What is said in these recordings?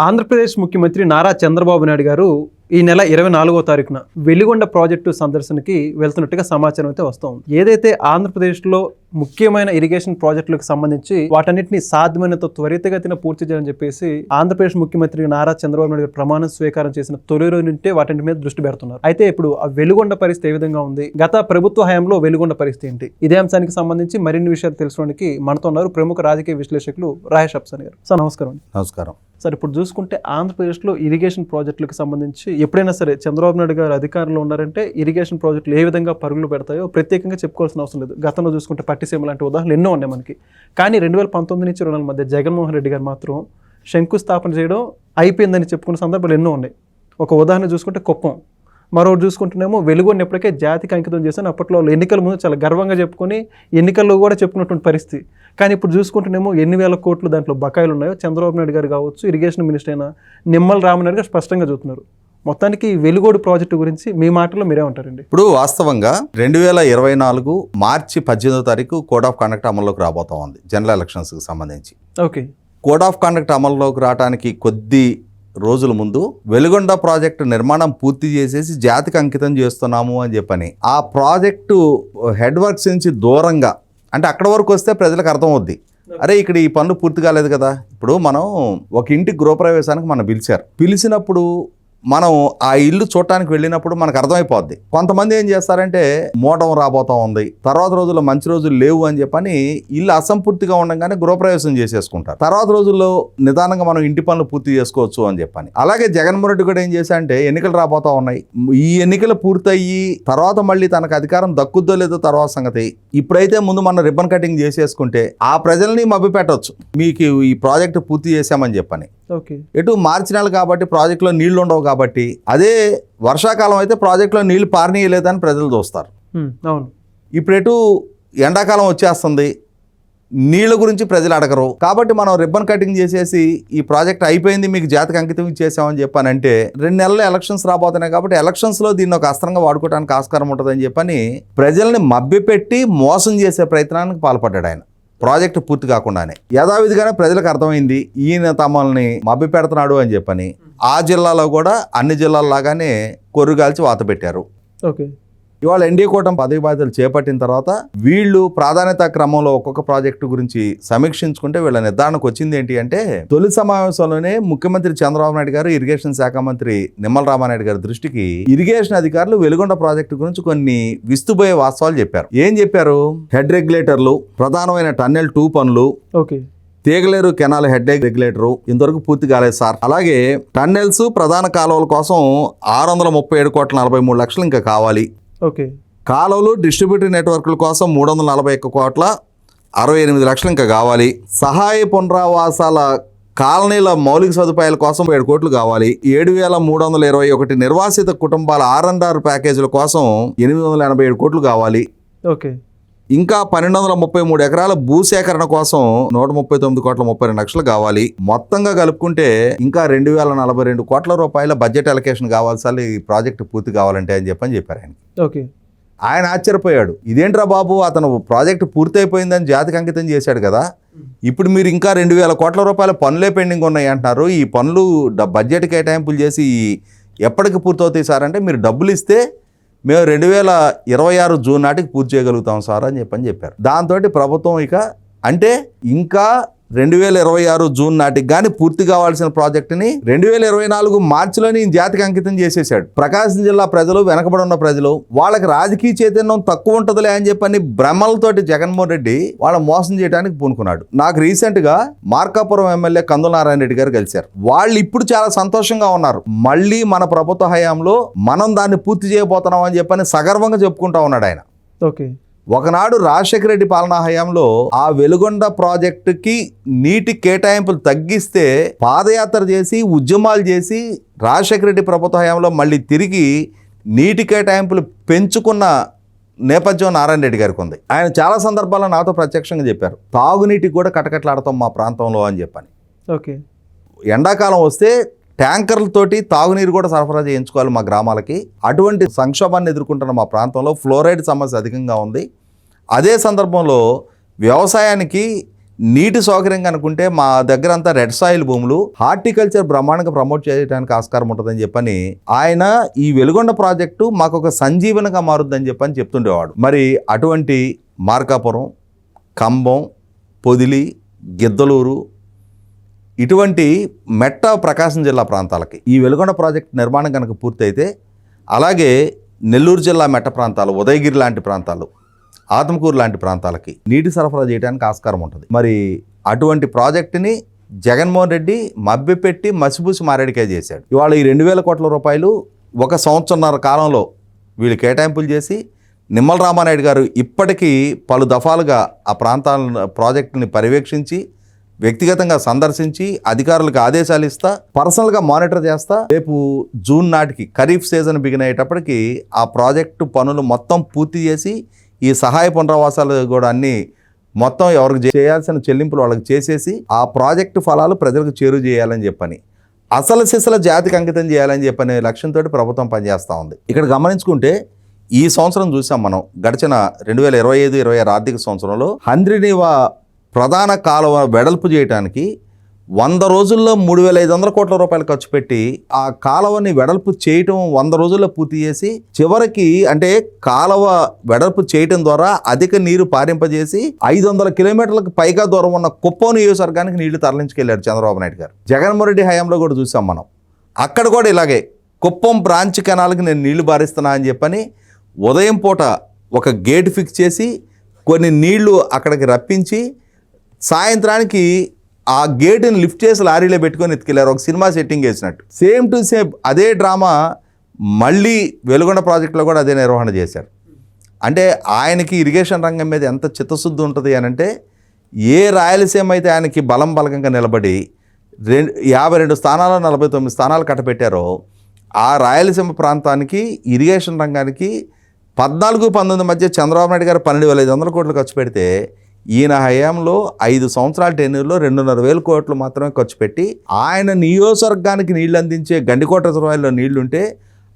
ఆంధ్రప్రదేశ్ ముఖ్యమంత్రి నారా చంద్రబాబు నాయుడు గారు ఈ నెల 24వ తారీఖున వెలిగొండ ప్రాజెక్టు సందర్శనకి వెళ్తున్నట్టుగా సమాచారం అయితే వస్తోంది. ఏదైతే ఆంధ్రప్రదేశ్లో ముఖ్యమైన ఇరిగేషన్ ప్రాజెక్టులకు సంబంధించి వాటన్నిటిని సాధ్యమైనంత త్వరితగతిన పూర్తి చేయాలని చెప్పేసి ఆంధ్రప్రదేశ్ ముఖ్యమంత్రి నారా చంద్రబాబు నాయుడు గారు ప్రమాణ స్వీకారం చేసిన తొలి రోజు నుండే వాటి మీద దృష్టి పెడుతున్నారు. అయితే ఇప్పుడు ఆ వెలిగొండ పరిస్థితి ఏ విధంగా ఉంది, గత ప్రభుత్వ హయాంలో వెలిగొండ పరిస్థితి ఏంటి, ఇదే అంశానికి సంబంధించి మరిన్ని విషయాలు తెలుసుకోవడానికి మనతో ఉన్నారు ప్రముఖ రాజకీయ విశ్లేషకులు రాయేష్ అప్సన్ గారు. సార్ నమస్కారం. నమస్కారం సార్, ఇప్పుడు చూసుకుంటే ఆంధ్రప్రదేశ్లో ఇరిగేషన్ ప్రాజెక్టులకు సంబంధించి ఎప్పుడైనా సరే చంద్రబాబు నాయుడు గారు అధికారంలో ఉన్నారంటే ఇరిగేషన్ ప్రాజెక్టులు ఏ విధంగా పరుగులు పెడతాయో ప్రత్యేకంగా చెప్పుకోవాల్సిన అవసరం లేదు. గతంలో చూసుకుంటే పట్టిసీమ లాంటి ఉదాహరణలు ఎన్నో ఉన్నాయి మనకి. కానీ 2019 నుంచి 2024 మధ్య జగన్మోహన్ రెడ్డి గారు మాత్రం శంకుస్థాపన చేయడం అయిపోయిందని చెప్పుకున్న సందర్భాలు ఎన్నో ఉన్నాయి. ఒక ఉదాహరణ చూసుకుంటే కుప్పం, మరొకటి చూసుకుంటేనేమో వెలుగొండ ఎప్పటికే జాతికి అంకితం చేశాను. అప్పట్లో ఎన్నికల ముందు చాలా గర్వంగా చెప్పుకొని ఎన్నికల్లో కూడా చెప్పుకున్నటువంటి పరిస్థితి. కానీ ఇప్పుడు చూసుకుంటేనేమో ఎన్ని వేల కోట్లు దాంట్లో బకాయిలు ఉన్నాయో చంద్రబాబు నాయుడు గారు కావచ్చు, ఇరిగేషన్ మినిస్టర్ అయిన నిమ్మల రామనాయుడు గారు స్పష్టంగా చూస్తున్నారు. మొత్తానికి వెలుగోడు ప్రాజెక్టు గురించి మీ మాటల్లో మీరేమంటారండి? ఇప్పుడు వాస్తవంగా 2024 మార్చి 18వ తారీఖు కోడ్ ఆఫ్ కండక్ట్ అమల్లోకి రాబోతా ఉంది జనరల్ ఎలక్షన్స్కి సంబంధించి. ఓకే, కోడ్ ఆఫ్ కండక్ట్ అమల్లోకి రావడానికి కొద్ది రోజుల ముందు వెలుగొండ ప్రాజెక్టు నిర్మాణం పూర్తి చేసేసి జాతికి అంకితం చేస్తున్నాము అని చెప్పని ఆ ప్రాజెక్టు హెడ్ వర్క్స్ నుంచి దూరంగా, అంటే అక్కడ వరకు వస్తే ప్రజలకు అర్థం అవుద్ది, అరే ఇక్కడ ఈ పనులు పూర్తి కాలేదు కదా. ఇప్పుడు మనం ఒక ఇంటి గృహప్రవేశానికి మనం పిలిచినప్పుడు మనం ఆ ఇల్లు చూడటానికి వెళ్ళినప్పుడు మనకు అర్థమైపోద్ది. కొంతమంది ఏం చేస్తారంటే మోటం రాబోతా ఉంది, తర్వాత రోజుల్లో మంచి రోజులు లేవు అని చెప్పని ఇల్లు అసంపూర్తిగా ఉండగానే గృహప్రవేశం చేసేసుకుంటారు. తర్వాత రోజుల్లో నిదానంగా మనం ఇంటి పనులు పూర్తి చేసుకోవచ్చు అని చెప్పని. అలాగే జగన్మోహన్ రెడ్డి కూడా ఏం చేశారంటే ఎన్నికలు రాబోతా ఉన్నాయి, ఈ ఎన్నికలు పూర్తయ్యి తర్వాత మళ్ళీ తనకు అధికారం దక్కుద్దో లేదో తర్వాత సంగతి. ఇప్పుడైతే ముందు మనం రిబ్బన్ కటింగ్ చేసేసుకుంటే ఆ ప్రజల్ని మభ్యపెట్టవచ్చు, మీకు ఈ ప్రాజెక్టు పూర్తి చేశామని చెప్పని. ఎటు మార్చి నెల కాబట్టి ప్రాజెక్టులో నీళ్లు ఉండవు కాబట్టి, అదే వర్షాకాలం అయితే ప్రాజెక్టులో నీళ్లు పారనీయలేదని ప్రజలు చూస్తారు. అవును, ఇప్పుడు ఎటు ఎండాకాలం వచ్చేస్తుంది, నీళ్ళ గురించి ప్రజలు అడగరు. కాబట్టి మనం రిబ్బన్ కటింగ్ చేసేసి ఈ ప్రాజెక్ట్ అయిపోయింది, మీకు జాతికి అంకితం ఇచ్చేసామని చెప్పానంటే 2 నెలల్లో ఎలక్షన్స్ రాబోతున్నాయి కాబట్టి ఎలక్షన్స్లో దీన్ని ఒక అస్త్రంగా వాడుకోవడానికి ఆస్కారం ఉంటుందని చెప్పని ప్రజల్ని మభ్యపెట్టి మోసం చేసే ప్రయత్నానికి పాల్పడ్డాడు ఆయన. ప్రాజెక్టు పూర్తి కాకుండానే యథావిధిగానే ప్రజలకు అర్థమైంది ఈయన తమల్ని మభ్య పెడుతున్నాడు అని చెప్పని. ఆ జిల్లాలో కూడా అన్ని జిల్లాల్లాగానే కొర్రుగాల్చి వాత పెట్టారు. ఓకే, ఇవాళ ఎన్డీఏ కూటమి పదవి బాధ్యతలు చేపట్టిన తర్వాత వీళ్ళు ప్రాధాన్యత క్రమంలో ఒక్కొక్క ప్రాజెక్టు గురించి సమీక్షించుకుంటే వీళ్ళ నిర్ధారణకు వచ్చింది ఏంటి అంటే, తొలి సమావేశంలోనే ముఖ్యమంత్రి చంద్రబాబు నాయుడు గారు, ఇరిగేషన్ శాఖ మంత్రి నిమ్మల రామనాయుడు గారి దృష్టికి ఇరిగేషన్ అధికారులు వెలుగొండ ప్రాజెక్టు గురించి కొన్ని విస్తుపోయే వాస్తవాలు చెప్పారు. ఏం చెప్పారు? హెడ్ రెగ్యులేటర్లు, ప్రధానమైన టన్నెల్ 2 పనులు, ఓకే, తీగలేరు కెనాల్ హెడ్ రెగ్యులేటరు ఇంతవరకు పూర్తి కాలేదు సార్. అలాగే టన్నెల్స్, ప్రధాన కాలువల కోసం 637.43 లక్షలు ఇంకా కావాలి. ఓకే, కాలువలు, డిస్ట్రిబ్యూటరీ నెట్వర్క్ల కోసం 341.68 లక్షలు ఇంకా కావాలి. సహాయ పునరావాసాల కాలనీల మౌలిక సదుపాయాల కోసం 7 కోట్లు కావాలి. 7,321 నిర్వాసిత కుటుంబాల R&R ప్యాకేజీల కోసం 887 కోట్లు కావాలి. ఓకే, ఇంకా 1233 ఎకరాల భూసేకరణ కోసం 139.32 లక్షలు కావాలి. మొత్తంగా కలుపుకుంటే ఇంకా 2,042 కోట్ల రూపాయల బడ్జెట్ అలొకేషన్ కావాలి సార్ ఈ ప్రాజెక్టు పూర్తి కావాలంటే అని చెప్పారు ఆయన. ఓకే, ఆయన ఆశ్చర్యపోయాడు, ఇదేంట్రా బాబు, అతను ప్రాజెక్టు పూర్తయిపోయిందని జాతికి అంకితం చేశాడు కదా, ఇప్పుడు మీరు ఇంకా 2,000 కోట్ల రూపాయల పనులే పెండింగ్ ఉన్నాయి అంటున్నారు, ఈ పనులు బడ్జెట్ కేటాయింపులు చేసి ఎప్పటికి పూర్తవుతాయి సార్ అంటే, మీరు డబ్బులు ఇస్తే మేము 2026 జూన్ నాటికి పూర్తి చేయగలుగుతాం సార్ అని చెప్పారు. దాంతో ప్రభుత్వం ఇక అంటే ఇంకా 2026 జూన్ నాటికి కానీ పూర్తి కావాల్సిన ప్రాజెక్టుని 2024 మార్చిలోని జాతికి అంకితం చేసేసాడు. ప్రకాశం జిల్లా ప్రజలు, వెనకబడి ఉన్న ప్రజలు, వాళ్ళకి రాజకీయ చైతన్యం తక్కువ ఉంటుందిలే అని చెప్పని భ్రమలతోటి జగన్మోహన్ రెడ్డి వాళ్ళ మోసం చేయడానికి పూనుకున్నాడు. నాకు రీసెంట్గా మార్కాపురం ఎమ్మెల్యే కందుల నారాయణ రెడ్డి గారు కలిశారు. వాళ్ళు ఇప్పుడు చాలా సంతోషంగా ఉన్నారు, మళ్ళీ మన ప్రభుత్వ హయాంలో మనం దాన్ని పూర్తి చేయబోతున్నాం అని చెప్పని సగర్వంగా చెప్పుకుంటా ఉన్నాడు ఆయన. ఓకే, ఒకనాడు రాజశేఖర రెడ్డి పాలనా హయాంలో ఆ వెలుగొండ ప్రాజెక్టుకి నీటి కేటాయింపులు తగ్గిస్తే పాదయాత్ర చేసి ఉద్యమాలు చేసి రాజశేఖర రెడ్డి ప్రభుత్వ హయాంలో మళ్ళీ తిరిగి నీటి కేటాయింపులు పెంచుకున్న నేపథ్యం నారాయణ రెడ్డి గారికి ఉంది. ఆయన చాలా సందర్భాల్లో నాతో ప్రత్యక్షంగా చెప్పారు, తాగునీటికి కూడా కటకట్లాడతాం మా ప్రాంతంలో అని చెప్పని. ఓకే, ఎండాకాలం వస్తే ట్యాంకర్లతోటి తాగునీరు కూడా సరఫరా చేయించుకోవాలి మా గ్రామాలకి. అటువంటి సంక్షోభాన్ని ఎదుర్కొంటున్న మా ప్రాంతంలో ఫ్లోరైడ్ సమస్య అధికంగా ఉంది. అదే సందర్భంలో వ్యవసాయానికి నీటి సౌకర్యం కనుకుంటే మా దగ్గర అంతా రెడ్ సాయిల్ భూములు, హార్టికల్చర్ బ్రహ్మాండంగా ప్రమోట్ చేయడానికి ఆస్కారం ఉంటుందని చెప్పని ఆయన ఈ వెలుగొండ ప్రాజెక్టు మాకు ఒక సంజీవనగా మారుద్దని చెప్పని చెప్తుండేవాడు. మరి అటువంటి మార్కాపురం, కంబం, పొదిలి, గిద్దలూరు ఇటువంటి మెట్ట ప్రకాశం జిల్లా ప్రాంతాలకి ఈ వెలుగొండ ప్రాజెక్ట్ నిర్మాణం కనుక పూర్తయితే, అలాగే నెల్లూరు జిల్లా మెట్ట ప్రాంతాలు, ఉదయగిరి లాంటి ప్రాంతాలు, ఆత్మకూరు లాంటి ప్రాంతాలకి నీటి సరఫరా చేయడానికి ఆస్కారం ఉంటుంది. మరి అటువంటి ప్రాజెక్టుని జగన్మోహన్ రెడ్డి మభ్యపెట్టి మసిపూసి మారేడికాయ చేశాడు. ఇవాళ ఈ 2,000 కోట్ల రూపాయలు 1 సంవత్సరంన్నర కాలంలో వీళ్ళు కేటాయింపులు చేసి నిమ్మల రామానాయుడు గారు ఇప్పటికీ పలు దఫాలుగా ఆ ప్రాజెక్టుని పర్యవేక్షించి, వ్యక్తిగతంగా సందర్శించి, అధికారులకు ఆదేశాలు ఇస్తా, పర్సనల్గా మానిటర్ చేస్తా, రేపు జూన్ నాటికి ఖరీఫ్ సీజన్ బిగిన్ అయ్యేటప్పటికి ఆ ప్రాజెక్టు పనులు మొత్తం పూర్తి చేసి ఈ సహాయ పునరావాసాలు కూడా అన్నీ మొత్తం ఎవరికి చేయాల్సిన చెల్లింపులు వాళ్ళకి చేసేసి ఆ ప్రాజెక్టు ఫలాలు ప్రజలకు చేరువ చేయాలని చెప్పని, అసలు సిసల జాతికి అంకితం చేయాలని చెప్పనే లక్ష్యంతో ప్రభుత్వం పనిచేస్తూ ఉంది. ఇక్కడ గమనించుకుంటే ఈ సంవత్సరం చూసాం మనం, గడిచిన 2025-26 ఆర్థిక సంవత్సరంలో హంద్రీనీవా ప్రధాన కాలువ వెడల్పు చేయడానికి 100 రోజుల్లో 3,500 కోట్ల రూపాయలు ఖర్చు పెట్టి ఆ కాలువని వెడల్పు చేయటం 100 రోజుల్లో పూర్తి చేసి, చివరికి అంటే కాలువ వెడల్పు చేయటం ద్వారా అధిక నీరు పారింపజేసి 500 కిలోమీటర్లకు పైగా దూరం ఉన్న కుప్పం నియోజకవర్గానికి నీళ్లు తరలించుకెళ్లాడు చంద్రబాబు నాయుడు గారు. జగన్మోహన్ రెడ్డి హయాంలో కూడా చూసాం మనం, అక్కడ కూడా ఇలాగే కుప్పం బ్రాంచ్ కెనాల్కి నేను నీళ్లు బారిస్తున్నా అని చెప్పని ఉదయం పూట ఒక గేట్ ఫిక్స్ చేసి కొన్ని నీళ్లు అక్కడికి రప్పించి, సాయంత్రానికి ఆ గేటుని లిఫ్ట్ చేసి లారీలో పెట్టుకొని ఎత్తుకెళ్ళారు, ఒక సినిమా సెట్టింగ్ వేసినట్టు. సేమ్ టు సేమ్ అదే డ్రామా మళ్ళీ వెలుగొండ ప్రాజెక్టులో కూడా అదే నిర్వహణ చేశారు. అంటే ఆయనకి ఇరిగేషన్ రంగం మీద ఎంత చిత్తశుద్ధి ఉంటుంది అని అంటే, ఏ రాయలసీమ అయితే ఆయనకి బలంగా నిలబడి 52 స్థానాలు 49 స్థానాలు కట్టబెట్టారో, ఆ రాయలసీమ ప్రాంతానికి ఇరిగేషన్ రంగానికి 14-19 మధ్య చంద్రబాబు నాయుడు గారు 12,500 కోట్లు ఖర్చు పెడితే, ఈయన హయాంలో 5 సంవత్సరాల టెన్యూర్లో 2,500 కోట్లు మాత్రమే ఖర్చు పెట్టి ఆయన నియోజకవర్గానికి నీళ్లు అందించే గండికోట రిజర్వాయర్లో నీళ్లుంటే,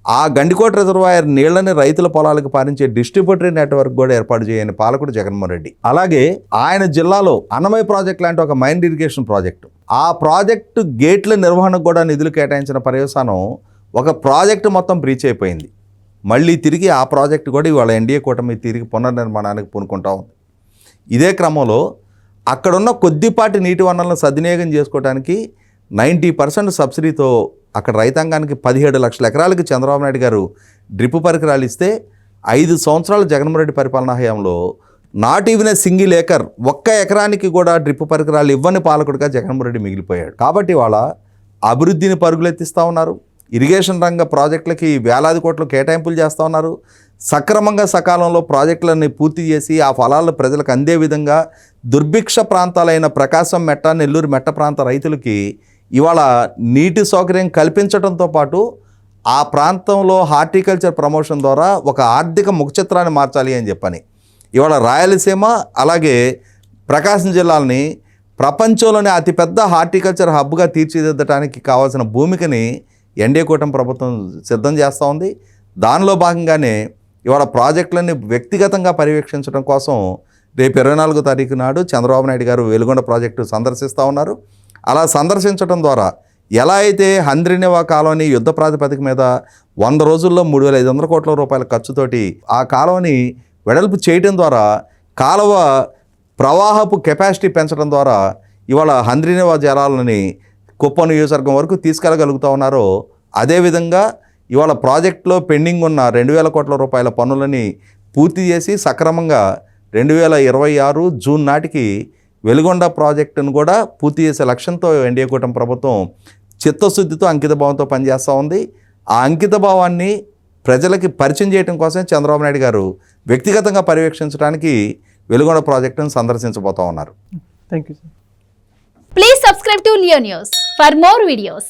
ఆ గండికోట రిజర్వాయర్ నీళ్లని రైతుల పొలాలకు పారించే డిస్ట్రిబ్యూటరీ నెట్వర్క్ కూడా ఏర్పాటు చేయని పాలకుడు జగన్మోహన్ రెడ్డి. అలాగే ఆయన జిల్లాలో అన్నమయ్య ప్రాజెక్ట్ లాంటి ఒక మైండ్ ఇరిగేషన్ ప్రాజెక్టు, ఆ ప్రాజెక్టు గేట్ల నిర్వహణకు కూడా నిధులు కేటాయించిన పర్యవసానం ఒక ప్రాజెక్టు మొత్తం బ్రీచ్ అయిపోయింది. మళ్ళీ తిరిగి ఆ ప్రాజెక్టు కూడా ఇవాళ ఎన్డీఏ కూటమి తిరిగి పునర్నిర్మాణానికి పూనుకుంటా ఉంది. ఇదే క్రమంలో అక్కడున్న కొద్దిపాటి నీటి వనరులను సద్వినియోగం చేసుకోవడానికి 90% సబ్సిడీతో అక్కడ రైతాంగానికి 17 లక్షల ఎకరాలకి చంద్రబాబు నాయుడు గారు డ్రిప్ పరికరాలు ఇస్తే, 5 సంవత్సరాల జగన్మోహన్ రెడ్డి పరిపాలనా హయాంలో నాట్ ఈవెన్ సింగిల్ ఏకర్, 1 ఎకరానికి కూడా డ్రిప్ పరికరాలు ఇవ్వని పాలకుడిగా జగన్మోహన్ రెడ్డి మిగిలిపోయాడు. కాబట్టి వాళ్ళ అభివృద్ధిని పరుగులెత్తిస్తూ ఉన్నారు. ఇరిగేషన్ రంగ ప్రాజెక్టులకి వేలాది కోట్లు కేటాయింపులు చేస్తూ ఉన్నారు. సక్రమంగా సకాలంలో ప్రాజెక్టులన్నీ పూర్తి చేసి ఆ ఫలాలు ప్రజలకు అందే విధంగా దుర్భిక్ష ప్రాంతాలైన ప్రకాశం మెట్ట, నెల్లూరు మెట్ట ప్రాంత రైతులకి ఇవాళ నీటి సౌకర్యం కల్పించడంతో పాటు ఆ ప్రాంతంలో హార్టికల్చర్ ప్రమోషన్ ద్వారా ఒక ఆర్థిక ముఖచిత్రాన్ని మార్చాలి అని చెప్పని ఇవాళ రాయలసీమ అలాగే ప్రకాశం జిల్లాలని ప్రపంచంలోనే అతిపెద్ద హార్టికల్చర్ హబ్గా తీర్చిదిద్దడానికి కావాల్సిన భూమికని ఎన్డీఏ కూటమి ప్రభుత్వం సిద్ధం చేస్తూ ఉంది. దానిలో భాగంగానే ఇవాళ ప్రాజెక్టులన్నీ వ్యక్తిగతంగా పర్యవేక్షించడం కోసం రేపు 24వ తారీఖు నాడు చంద్రబాబు నాయుడు గారు వెలుగొండ ప్రాజెక్టు సందర్శిస్తూ ఉన్నారు. అలా సందర్శించడం ద్వారా ఎలా అయితే హంద్రీనీవా కాలువని యుద్ధ ప్రాతిపదిక మీద 100 రోజుల్లో 3,500 కోట్ల రూపాయల ఖర్చుతోటి ఆ కాలువని వెడల్పు చేయడం ద్వారా కాలువ ప్రవాహపు కెపాసిటీ పెంచడం ద్వారా ఇవాళ హంద్రీనీవా జలాలని కుప్పం నియోజకవర్గం వరకు తీసుకెళ్ళగలుగుతూ ఉన్నారో, అదేవిధంగా ఇవాళ ప్రాజెక్టులో పెండింగ్ ఉన్న 2,000 కోట్ల రూపాయల పనులని పూర్తి చేసి సక్రమంగా 2026 జూన్ నాటికి వెలుగొండ ప్రాజెక్టును కూడా పూర్తి చేసే లక్ష్యంతో ఎన్డీఏ కూటమి ప్రభుత్వం చిత్తశుద్ధితో అంకితభావంతో పనిచేస్తూ ఉంది. ఆ అంకితభావాన్ని ప్రజలకి పరిచయం చేయడం కోసమే చంద్రబాబు నాయుడు గారు వ్యక్తిగతంగా పర్యవేక్షించడానికి వెలుగొండ ప్రాజెక్టును సందర్శించబోతూ ఉన్నారు. Thank you sir. Please subscribe to Leo News for more videos.